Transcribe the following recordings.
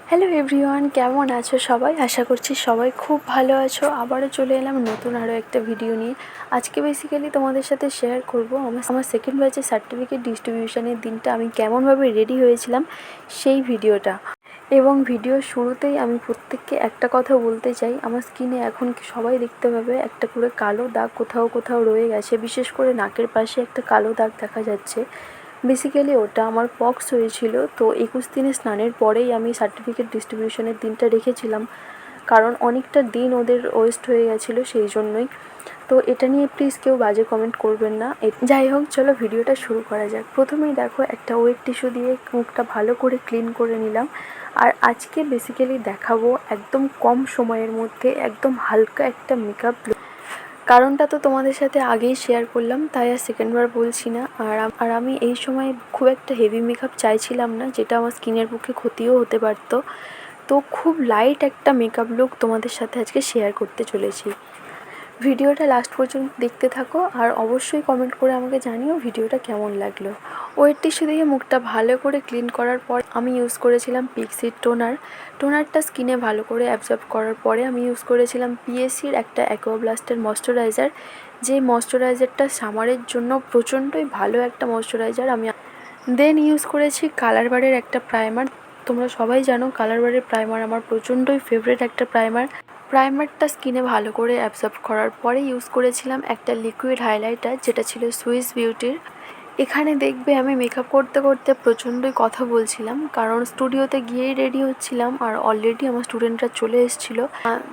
Hello everyone, কেমন আছো সবাই? আশা করছি সবাই খুব ভালো আছো। আবারও চলে এলাম নতুন আরও একটা ভিডিও নিয়ে। আজকে বেসিক্যালি তোমাদের সাথে শেয়ার করব আমার সেকেন্ড ব্যাচের সার্টিফিকেট ডিস্ট্রিবিউশনের দিনটা আমি কেমনভাবে রেডি হয়েছিলাম সেই ভিডিওটা। এবং ভিডিওর শুরুতেই আমি প্রত্যেককে একটা কথা বলতে চাই, আমার স্কিনে এখন সবাই দেখতে পাবে একটা করে কালো দাগ কোথাও কোথাও রয়ে গেছে, বিশেষ করে নাকের পাশে একটা কালো দাগ দেখা যাচ্ছে। বেসিক্যালি ওটা আমার পক্স হয়েছিল। তো 21 দিনের স্নানের পরেই আমি সার্টিফিকেট ডিস্ট্রিবিউশনের দিনটা রেখেছিলাম, কারণ অনেকটা দিন ওদের ওয়েস্ট হয়ে গেছিলো, সেই জন্যই। তো এটা নিয়ে প্লিজ কেউ বাজে কমেন্ট করবেন না। যাই হোক, চলো ভিডিওটা শুরু করা যাক। প্রথমেই দেখো, একটা ওয়েট টিস্যু দিয়ে মুখটা ভালো করে ক্লিন করে নিলাম। আর আজকে বেসিক্যালি দেখাবো একদম কম সময়ের মধ্যে একদম হালকা একটা মেকআপ। কারণটা তো তোমাদের সাথে আগেই শেয়ার করলাম, তাই আর সেকেন্ডবার বলছি না। আর আমি এই সময় খুব একটা হেভি মেকআপ চাইছিলাম না, যেটা আমার স্কিনের পক্ষে ক্ষতিও হতে পারতো। তো খুব লাইট একটা মেকআপ লুক তোমাদের সাথে আজকে শেয়ার করতে চলেছি। ভিডিওটা লাস্ট পর্যন্ত দেখতে থাকো, আর অবশ্যই কমেন্ট করে আমাকে জানিও ভিডিওটা কেমন লাগলো। ওয়েট টিস্যু দিয়ে মুখটা ভালো করে ক্লিন করার পর আমি ইউজ করেছিলাম পিক্সির টোনারটা স্কিনে ভালো করে অ্যাবজর্ব করার পরে আমি ইউজ করেছিলাম পিএসসির একটা অ্যাকোয়াব্লাস্টের ময়শ্চারাইজার। যে ময়শ্চারাইজারটা সামারের জন্য প্রচণ্ডই ভালো একটা ময়শ্চারাইজার। আমি দেন ইউজ করেছি কালারবারের একটা প্রাইমার। তোমরা সবাই জানো কালারবারের প্রাইমার আমার প্রচণ্ডই ফেভারিট একটা প্রাইমারটা স্কিনে ভালো করে অ্যাবজর্ব করার পরে ইউজ করেছিলাম একটা লিকুইড হাইলাইটার, যেটা ছিল সুইস বিউটির। এখানে দেখবে আমি মেকআপ করতে করতে প্রচণ্ডই কথা বলছিলাম, কারণ স্টুডিওতে গিয়েই রেডি হচ্ছিলাম আর অলরেডি আমার স্টুডেন্টরা চলে এসেছিলো।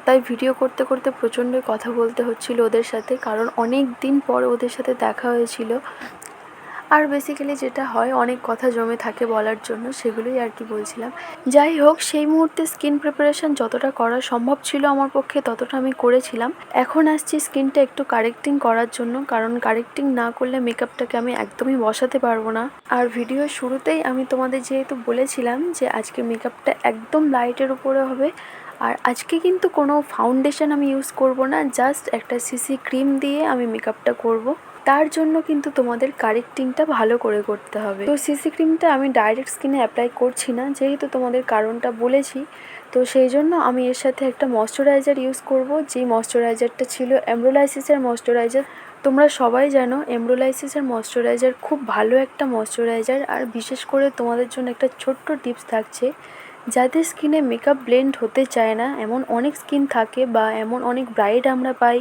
তাই ভিডিও করতে করতে প্রচণ্ডই কথা বলতে হচ্ছিল ওদের সাথে, কারণ অনেক দিন পর ওদের সাথে দেখা হয়েছিল। আর বেসিক্যালি যেটা হয়, অনেক কথা জমে থাকে বলার জন্য, সেগুলোই আর কি বলছিলাম। যাই হোক, সেই মুহূর্তে স্কিন প্রিপারেশান যতটা করা সম্ভব ছিল আমার পক্ষে ততটা আমি করেছিলাম। এখন আসছি স্কিনটা একটু কারেক্টিং করার জন্য, কারণ কারেক্টিং না করলে মেকআপটাকে আমি একদমই বসাতে পারবো না। আর ভিডিওর শুরুতেই আমি তোমাদের যেহেতু বলেছিলাম যে আজকে মেকআপটা একদম লাইটের উপরে হবে, আর আজকে কিন্তু কোনো ফাউন্ডেশন আমি ইউজ করব না, জাস্ট একটা সিসি ক্রিম দিয়ে আমি মেকআপটা করব। তার জন্য কিন্তু তোমাদের কারেক্টিংটা ভালো করে করতে হবে। তো সিসি ক্রিমটা আমি ডাইরেক্ট স্কিনে অ্যাপ্লাই করছি না, যেহেতু তোমাদের কারণটা বলেছি। তো সেই জন্য আমি এর সাথে একটা ময়শ্চারাইজার ইউজ করব, যেই ময়শ্চারাইজারটা ছিল এমব্রোলাইসিসের ময়শ্চারাইজার। তোমরা সবাই জানো এমব্রোলাইসিসের ময়শ্চারাইজার খুব ভালো একটা ময়শ্চারাইজার। আর বিশেষ করে তোমাদের জন্য একটা ছোট্ট টিপস থাকছে, যাদের স্কিনে মেকআপ ব্লেন্ড হতে চায় না, এমন অনেক স্কিন থাকে বা এমন অনেক ব্রাইড আমরা পাই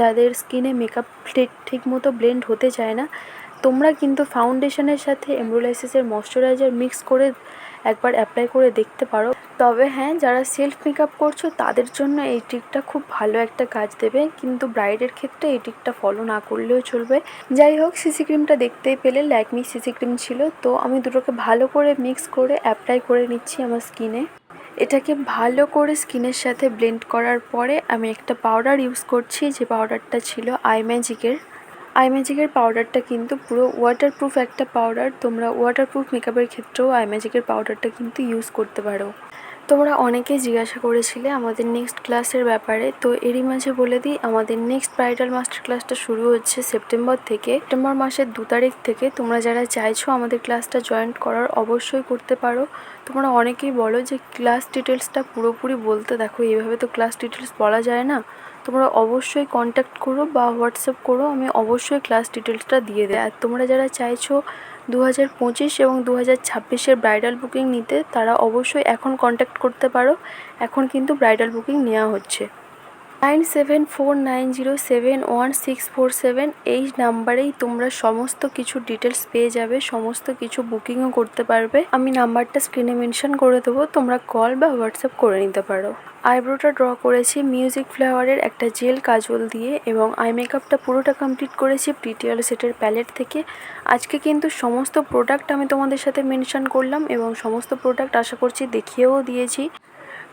যাদের স্কিনে মেকআপ ঠিক মতো ব্লেন্ড হতে চায় না, তোমরা কিন্তু ফাউন্ডেশনের সাথে এমব্রোলাইসিসের ময়শ্চারাইজার মিক্স করে একবার অ্যাপ্লাই করে দেখতে পারো। তবে হ্যাঁ, যারা সেলফ মেকআপ করছো তাদের জন্য এই ট্রিকটা খুব ভালো একটা কাজ দেবে, কিন্তু ব্রাইডের ক্ষেত্রে এই ট্রিকটা ফলো না করলেও চলবে। যাই হোক, সিসি ক্রিমটা দেখতেই পেলে ল্যাকমি সিসি ক্রিম ছিল। তো আমি দুটোকে ভালো করে মিক্স করে অ্যাপ্লাই করে নিচ্ছি আমার স্কিনে। এটাকে ভালো করে স্কিনের সাথে ব্লেন্ড করার পরে আমি একটা পাউডার ইউজ করছি, যে পাউডারটা ছিল আইম্যাজিকের পাউডারটা কিন্তু পুরো ওয়াটারপ্রুফ একটা পাউডার। তোমরা ওয়াটারপ্রুফ মেকআপের ক্ষেত্রেও আইম্যাজিকের পাউডারটা কিন্তু ইউজ করতে পারো। তোমরা অনেকেই জিজ্ঞাসা করেছিলে আমাদের নেক্সট ক্লাসের ব্যাপারে, তো এরই মাঝে বলে দিই, আমাদের নেক্সট ব্রাইডাল মাস্টার ক্লাসটা শুরু হচ্ছে সেপ্টেম্বর মাসের 2 তারিখ থেকে। তোমরা যারা চাইছো আমাদের ক্লাসটা জয়েন করার, অবশ্যই করতে পারো। তোমরা অনেকেই বলো যে ক্লাস ডিটেলসটা পুরোপুরি বলতে, দেখো এইভাবে তো ক্লাস ডিটেলস বলা যায় না। তোমরা অবশ্যই কন্ট্যাক্ট করো বা হোয়াটসঅ্যাপ করো, আমি অবশ্যই ক্লাস ডিটেলসটা দিয়ে দেয়। আর তোমরা যারা চাইছো 2025 এবং 2026-এর ব্রাইডাল বুকিং নিতে, তারা অবশ্যই এখন কন্ট্যাক্ট করতে পারো। এখন কিন্তু ব্রাইডাল বুকিং নেওয়া হচ্ছে। 9749071647 এই নাম্বারেই তোমরা সমস্ত কিছু ডিটেলস পেয়ে যাবে, সমস্ত কিছু বুকিংও করতে পারবে। আমি নাম্বারটা স্ক্রিনে মেনশন করে দেবো, তোমরা কল বা হোয়াটসঅ্যাপ করে নিতে পারো। আইব্রোটা ড্র করেছি মিউজিক ফ্লেভারের একটা জেল কাজল দিয়ে, এবং আই মেকআপটা পুরোটা কমপ্লিট করেছি প্রিটিওয়াল সেটের প্যালেট থেকে। আজকে কিন্তু সমস্ত প্রোডাক্ট আমি তোমাদের সাথে মেনশন করলাম, এবং সমস্ত প্রোডাক্ট আশা করছি দেখিয়েও দিয়েছি।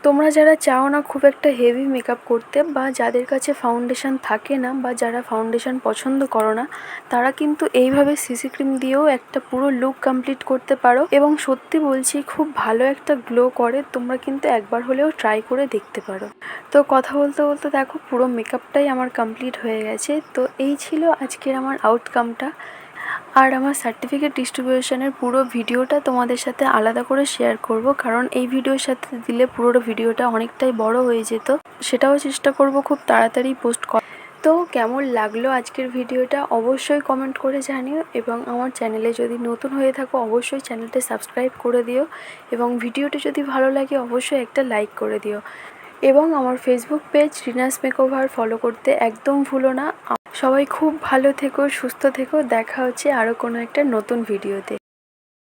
তোমরা যারা চাও না খুব একটা হেভি মেকআপ করতে, বা যাদের কাছে ফাউন্ডেশন থাকে না, বা যারা ফাউন্ডেশন পছন্দ করো না, তারা কিন্তু এইভাবে সিসি ক্রিম দিয়েও একটা পুরো লুক কমপ্লিট করতে পারো। এবং সত্যি বলছি, খুব ভালো একটা গ্লো করে। তোমরা কিন্তু একবার হলেও ট্রাই করে দেখতে পারো। তো কথা বলতে বলতে দেখো পুরো মেকআপটাই আমার কমপ্লিট হয়ে গেছে। তো এই ছিল আজকের আমার আউটকামটা। আর আমার সার্টিফিকেট ডিস্ট্রিবিউশনের পুরো ভিডিওটা তোমাদের সাথে আলাদা করে শেয়ার করব, কারণ এই ভিডিওর সাথে দিলে পুরো ভিডিওটা অনেকটাই বড় হয়ে যেত। সেটাও চেষ্টা করব খুব তাড়াতাড়ি পোস্ট করা। তো কেমন লাগলো আজকের ভিডিওটা অবশ্যই কমেন্ট করে জানিও, এবং আমার চ্যানেলে যদি নতুন হয়ে থাকো অবশ্যই চ্যানেলটা সাবস্ক্রাইব করে দিও, এবং ভিডিওটা যদি ভালো লাগে অবশ্যই একটা লাইক করে দিও, এবং আমার Facebook page Rina's makeover follow করতে একদম ভুলো না। সবাই খুব ভালো থেকো, সুস্থ থেকো, দেখা হচ্ছে আরও কোনো একটা নতুন ভিডিওতে।